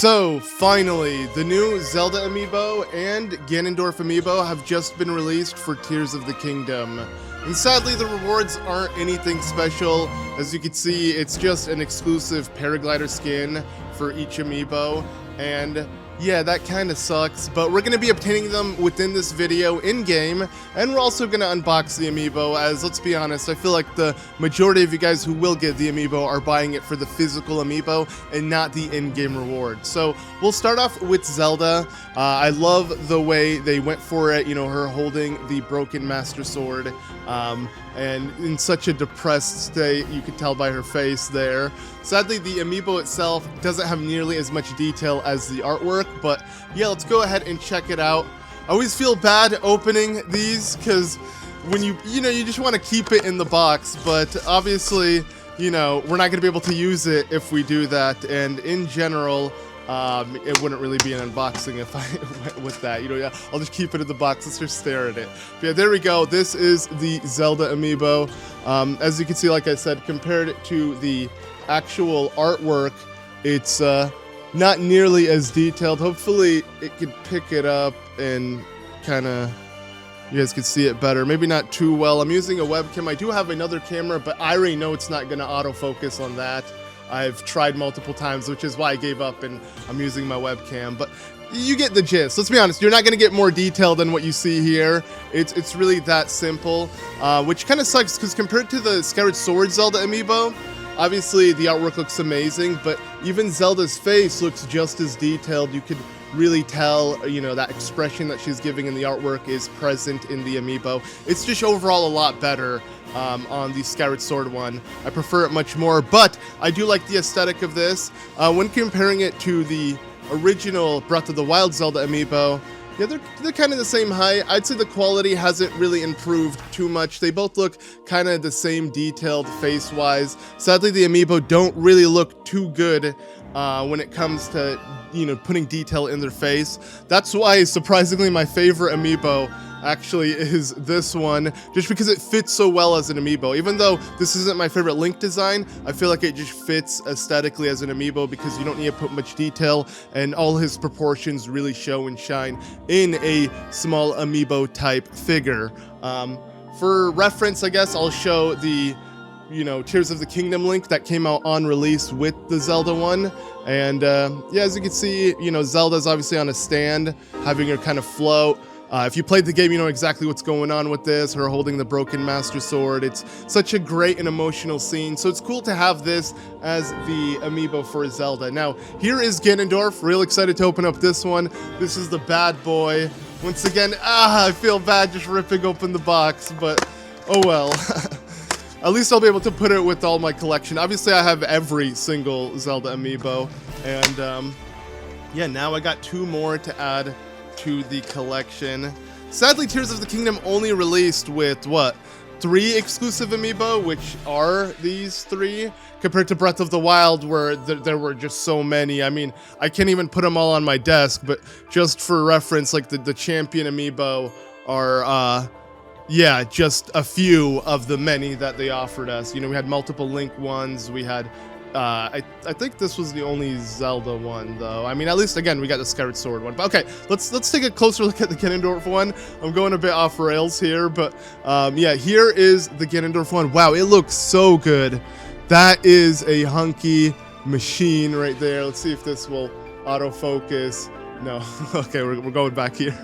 So, finally, the new Zelda Amiibo and Ganondorf Amiibo have just been released for Tears of the Kingdom. And sadly, the rewards aren't anything special. As you can see, it's just an exclusive Paraglider skin for each Amiibo. And yeah, that kind of sucks, but we're going to be obtaining them within this video in-game, and we're also going to unbox the Amiibo, as, let's be honest, I feel like the majority of you guys who will get the Amiibo are buying it for the physical Amiibo and not the in-game reward. So, we'll start off with Zelda. I love the way they went for it, you know, her holding the broken Master Sword, and in such a depressed state, you can tell by her face there. Sadly, the Amiibo itself doesn't have nearly as much detail as the artwork, but yeah, let's go ahead and check it out. I always feel bad opening these, because when you just want to keep it in the box, but obviously, you know, we're not going to be able to use it if we do that, and in general, it wouldn't really be an unboxing if I went with that. You know, yeah, I'll just keep it in the box. Let's just stare at it. But yeah, there we go. This is the Zelda Amiibo. As you can see, like I said, compared to the actual artwork, it's not nearly as detailed. Hopefully, it could pick it up and kind of, you guys could see it better. Maybe not too well. I'm using a webcam. I do have another camera, but I already know it's not going to autofocus on that. I've tried multiple times, which is why I gave up and I'm using my webcam, but you get the gist. Let's be honest, you're not going to get more detail than what you see here. It's really that simple, which kind of sucks, because compared to the Skyward Sword Zelda Amiibo, obviously the artwork looks amazing, but even Zelda's face looks just as detailed. You could really tell, you know, that expression that she's giving in the artwork is present in the Amiibo. It's just overall a lot better. On the Skyward Sword one. I prefer it much more, but I do like the aesthetic of this. When comparing it to the original Breath of the Wild Zelda Amiibo, yeah, they're kind of the same height. I'd say the quality hasn't really improved too much. They both look kind of the same detailed face-wise. Sadly, the Amiibo don't really look too good when it comes to, you know, putting detail in their face. That's why, surprisingly, my favorite Amiibo actually is this one, just because it fits so well as an Amiibo. Even though this isn't my favorite Link design, I feel like it just fits aesthetically as an Amiibo, because you don't need to put much detail, and all his proportions really show and shine in a small Amiibo type figure. For reference, I guess I'll show the, you know, Tears of the Kingdom Link that came out on release with the Zelda one. And yeah, as you can see, you know, Zelda's obviously on a stand, having her kind of float. If you played the game, you know exactly what's going on with this, her holding the broken Master Sword. It's such a great and emotional scene, so it's cool to have this as the Amiibo for Zelda. Now, here is Ganondorf. Real excited to open up this one. This is the bad boy. Once again, I feel bad just ripping open the box, but oh well. At least I'll be able to put it with all my collection. Obviously, I have every single Zelda Amiibo, and yeah, now I got 2 more to add to the collection. Sadly, Tears of the Kingdom only released with, what, 3 exclusive Amiibo, which are these 3, compared to Breath of the Wild, where there were just so many. I mean, I can't even put them all on my desk, but just for reference, like the Champion Amiibo are, yeah, just a few of the many that they offered us. You know, we had multiple Link ones, we had I think this was the only Zelda one, though. I mean, at least, again, we got the Skyward Sword one. But okay, let's take a closer look at the Ganondorf one. I'm going a bit off rails here, but yeah, here is the Ganondorf one. Wow, it looks so good. That is a hunky machine right there. Let's see if this will autofocus. No, okay, we're going back here.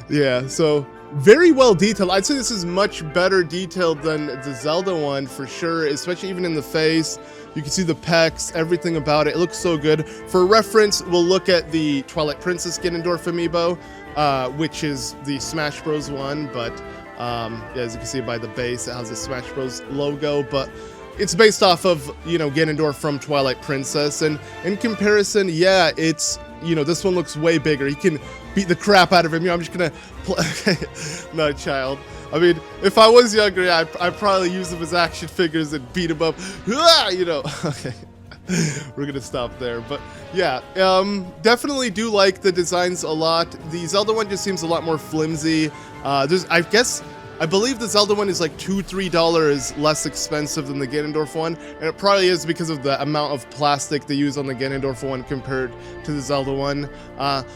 Yeah, so very well detailed. I'd say this is much better detailed than the Zelda one for sure, especially even in the face. You can see the pecs, everything about it. It looks so good. For reference, we'll look at the Twilight Princess Ganondorf Amiibo, which is the Smash Bros. One, but yeah, as you can see by the base, it has the Smash Bros. Logo, but it's based off of, you know, Ganondorf from Twilight Princess, and in comparison, yeah, it's, you know, this one looks way bigger. You can beat the crap out of him. You know, I'm just gonna play. No, child. I mean, if I was younger, I'd probably use them as action figures and beat them up. You know, okay. We're gonna stop there, but yeah, definitely do like the designs a lot. The Zelda one just seems a lot more flimsy. I guess I believe the Zelda one is like $2-3 less expensive than the Ganondorf one, and it probably is because of the amount of plastic they use on the Ganondorf one compared to the Zelda one.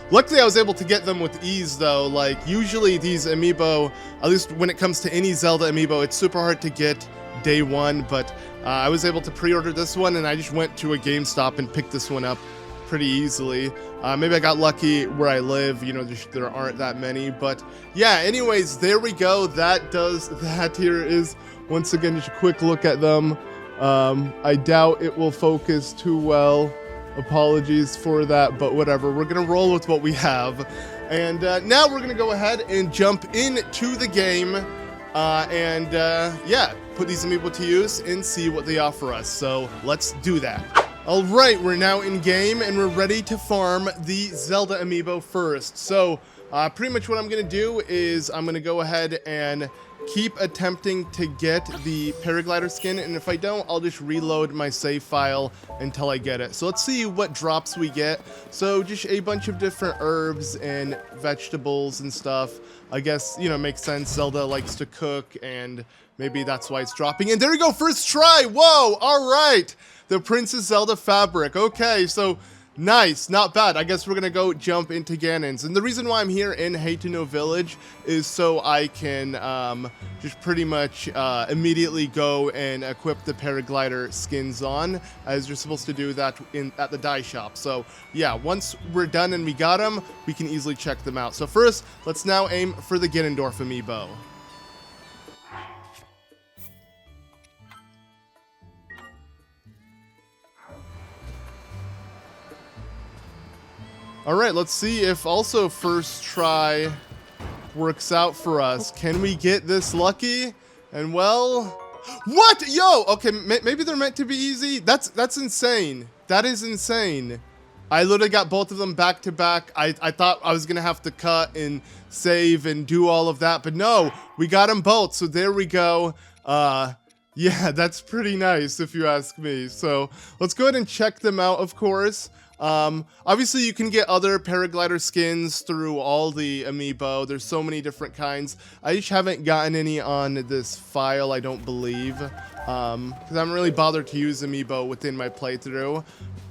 Luckily, I was able to get them with ease, though. Like, usually these amiibo, at least when it comes to any Zelda amiibo, it's super hard to get day one, but I was able to pre-order this one, and I just went to a GameStop and picked this one up pretty easily. Maybe I got lucky where I live, you know, there aren't that many, but yeah, anyways, there we go. That here is, once again, just a quick look at them. I doubt it will focus too well. Apologies for that, but whatever. We're gonna roll with what we have. And now we're gonna go ahead and jump into the game yeah, put these amiibo to use and see what they offer us. So let's do that. Alright, we're now in game and we're ready to farm the Zelda amiibo first. So, pretty much what I'm going to do is I'm going to go ahead and keep attempting to get the Paraglider skin, and if I don't, I'll just reload my save file until I get it. So let's see what drops we get. So just a bunch of different herbs and vegetables and stuff. I guess, you know, makes sense. Zelda likes to cook, and maybe that's why it's dropping. And there we go, first try! Whoa, alright! The Princess Zelda fabric. Okay, so nice, not bad. I guess we're gonna go jump into Ganon's. And the reason why I'm here in Haytano Village is so I can just pretty much immediately go and equip the Paraglider skins on, as you're supposed to do that at the dye shop. So yeah, once we're done and we got them, we can easily check them out. So first, let's now aim for the Ganondorf amiibo. Alright, let's see if also first try works out for us. Can we get this lucky? And well... What? Yo! Okay, maybe they're meant to be easy? That's insane. That is insane. I literally got both of them back to back. I thought I was gonna have to cut and save and do all of that, but no, we got them both, so there we go. Yeah, that's pretty nice if you ask me. So let's go ahead and check them out, of course. Obviously you can get other Paraglider skins through all the amiibo. There's so many different kinds. I just haven't gotten any on this file, I don't believe, because I haven't really bothered to use amiibo within my playthrough.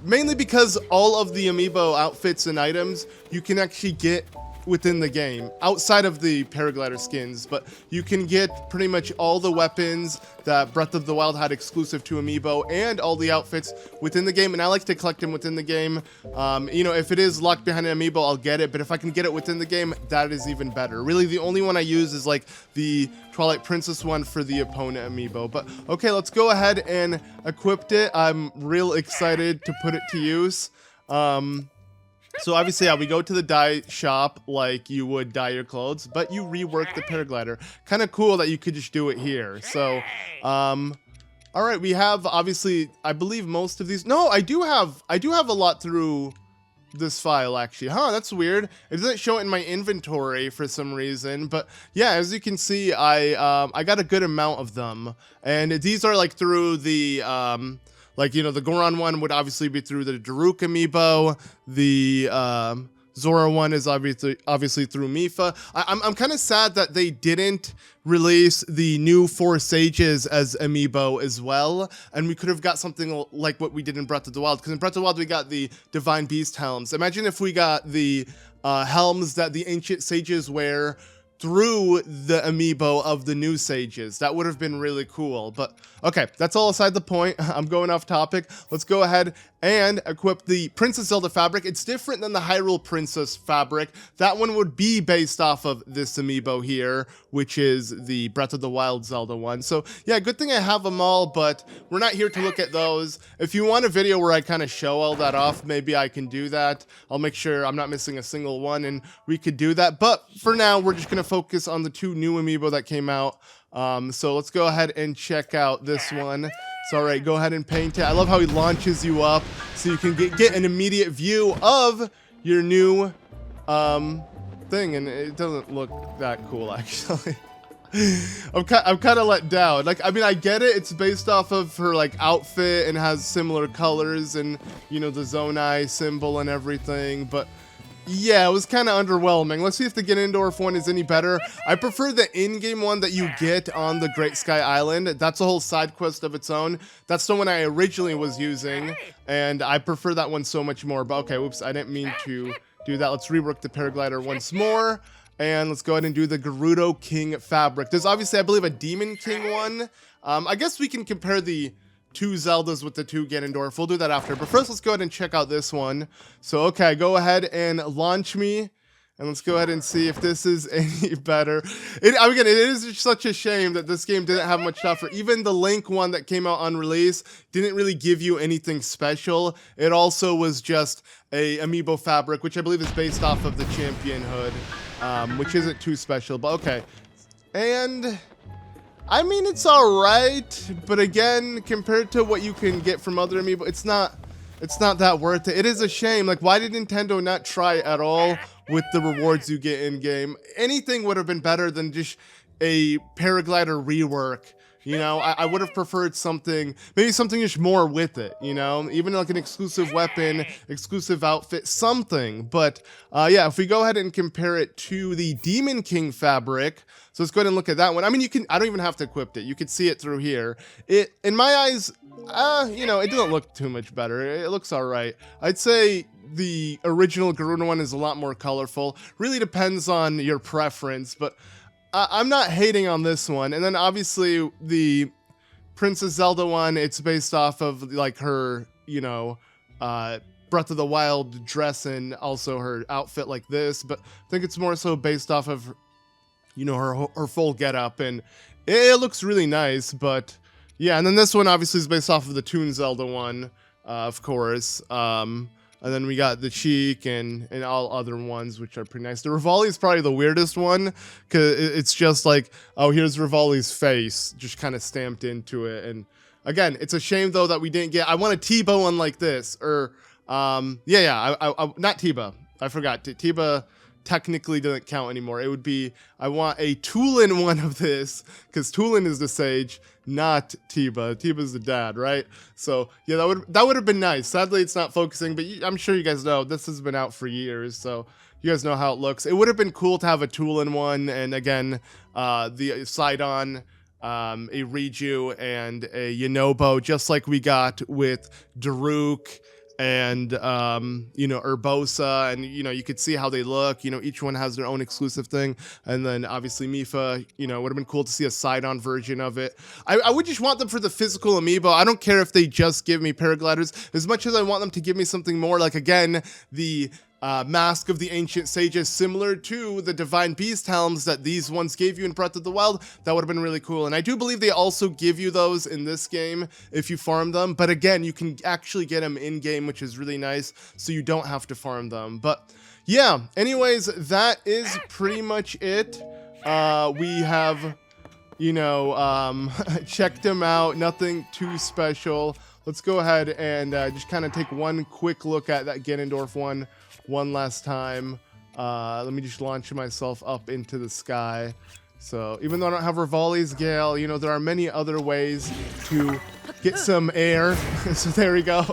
Mainly because all of the amiibo outfits and items you can actually get within the game, outside of the Paraglider skins, but you can get pretty much all the weapons that Breath of the Wild had exclusive to amiibo and all the outfits within the game, and I like to collect them within the game. You know, if it is locked behind an amiibo, I'll get it, but if I can get it within the game, that is even better. Really, the only one I use is like the Twilight Princess one for the opponent amiibo. But okay, let's go ahead and equip it. I'm real excited to put it to use. So obviously, yeah, we go to the dye shop like you would dye your clothes, but you rework the Paraglider. Kind of cool that you could just do it here. So, all right, we have obviously, I believe most of these. No, I do have a lot through this file actually. Huh, that's weird. It doesn't show it in my inventory for some reason, but yeah, as you can see, I got a good amount of them, and these are like through the like, you know, the Goron one would obviously be through the Daruk amiibo. The Zora one is obviously through Mifa. I'm kind of sad that they didn't release the new 4 Sages as amiibo as well, and we could have got something like what we did in Breath of the Wild, because in Breath of the Wild we got the Divine Beast helms. Imagine if we got the helms that the ancient sages wear through the amiibo of the new sages. That would have been really cool. But okay, that's all aside the point. I'm going off topic. Let's go ahead and equip the Princess Zelda fabric. It's different than the Hyrule Princess fabric. That one would be based off of this amiibo here, which is the Breath of the Wild Zelda one. So yeah, good thing I have them all, but we're not here to look at those. If you want a video where I kind of show all that off, maybe I can do that. I'll make sure I'm not missing a single one, and we could do that. But for now, we're just gonna focus on the 2 new amiibo that came out. So let's go ahead and check out this one. So all right, go ahead and paint it. I love how he launches you up so you can get an immediate view of your new thing, and it doesn't look that cool actually. I'm kind of let down. Like, I mean, I get it. It's based off of her like outfit and has similar colors and, you know, the Zonai symbol and everything, but Yeah, it was kind of underwhelming. Let's see if the Ganondorf one is any better. I prefer the in-game one that you get on the Great Sky Island. That's a whole side quest of its own. That's the one I originally was using, and I prefer that one so much more. But okay, whoops, I didn't mean to do that. Let's rework the Paraglider once more, and let's go ahead and do the Gerudo King fabric. There's obviously, I believe, a Demon King one. I guess we can compare the two Zeldas with the two Ganondorf. We'll do that after. But first, let's go ahead and check out this one. So, okay, go ahead and launch me. And let's go ahead and see if this is any better. Again, it is such a shame that this game didn't have much stuff. Even the Link one that came out on release didn't really give you anything special. It also was just a Amiibo fabric, which I believe is based off of the Champion Hood, which isn't too special. But okay. And I mean, it's alright, but again, compared to what you can get from other Amiibo, it's not that worth it. It is a shame. Like, why did Nintendo not try at all with the rewards you get in-game? Anything would have been better than just a Paraglider rework. You know, I would have preferred something, maybe something just more with it, you know, even like an exclusive weapon, exclusive outfit, something. But yeah, if we go ahead and compare it to the Demon King fabric, so let's go ahead and look at that one. I mean, I don't even have to equip it. You can see it through here. In my eyes, you know, it doesn't look too much better. It looks all right. I'd say the original Gerudo one is a lot more colorful. Really depends on your preference, but I'm not hating on this one. And then obviously the Princess Zelda one, it's based off of like her, you know, Breath of the Wild dress and also her outfit like this. But I think it's more so based off of, you know, her full getup, and it looks really nice. But yeah, and then this one obviously is based off of the Toon Zelda one, of course. And then we got the Cheek and all other ones, which are pretty nice. The Rivali is probably the weirdest one, because it's just like, oh, here's Rivali's face, just kind of stamped into it. And again, it's a shame, though, that we didn't get... I want a Tiba one like this. Or, not Tiba. I forgot. Tiba technically doesn't count anymore. It would be, I want a Tulin one of this, because Tulin is the sage, not Tiba. Tiba's the dad, right? So yeah, that would have been nice. Sadly, it's not focusing, but I'm sure you guys know this has been out for years, so you guys know how it looks. It would have been cool to have a Tulin one, and again, the Sidon, a Riju, and a Yunobo, just like we got with Daruk and you know, Urbosa, and you know, you could see how they look. You know, each one has their own exclusive thing. And then obviously Mipha, you know, it would have been cool to see a Sidon version of it. I would just want them for the physical Amiibo. I don't care if they just give me Paragliders, as much as I want them to give me something more, like again, the Mask of the Ancient Sages, similar to the Divine Beast Helms that these ones gave you in Breath of the Wild. That would have been really cool. And I do believe they also give you those in this game if you farm them. But again, you can actually get them in-game, which is really nice, so you don't have to farm them. But yeah, anyways, that is pretty much it. We have, you know, checked them out. Nothing too special. Let's go ahead and just kind of take one quick look at that Ganondorf one last time. Let me just launch myself up into the sky. So even though I don't have Rivali's Gale, you know, there are many other ways to get some air. So there we go.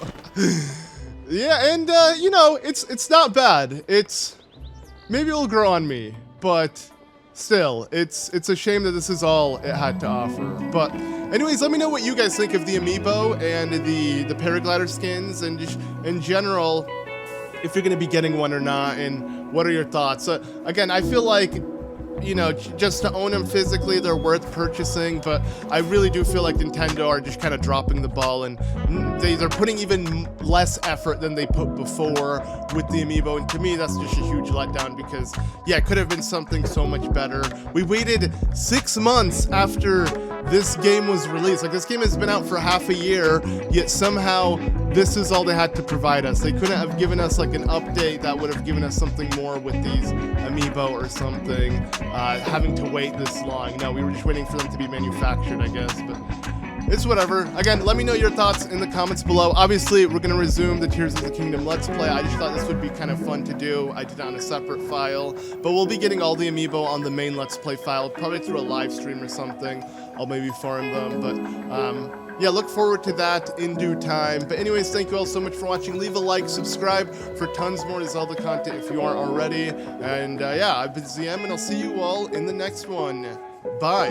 Yeah, and you know, it's not bad. Maybe it'll grow on me, but still, it's a shame that this is all it had to offer. But anyways, let me know what you guys think of the Amiibo and the Paraglider skins, and just in general, if you're going to be getting one or not, and what are your thoughts? Again, I feel like, you know, just to own them physically, they're worth purchasing, but I really do feel like Nintendo are just kind of dropping the ball, and they're putting even less effort than they put before with the Amiibo, and to me, that's just a huge letdown, because, yeah, it could have been something so much better. We waited 6 months after this game was released. Like, this game has been out for half a year, yet somehow this is all they had to provide us. They couldn't have given us like an update that would have given us something more with these Amiibo or something, having to wait this long. No, we were just waiting for them to be manufactured, I guess, but it's whatever. Again, let me know your thoughts in the comments below. Obviously, we're going to resume the Tears of the Kingdom Let's Play. I just thought this would be kind of fun to do. I did it on a separate file, but we'll be getting all the Amiibo on the main Let's Play file, probably through a live stream or something. I'll maybe farm them, but yeah, look forward to that in due time. But anyways, thank you all so much for watching. Leave a like, subscribe for tons more Zelda content if you aren't already. And yeah, I've been ZM, and I'll see you all in the next one. Bye.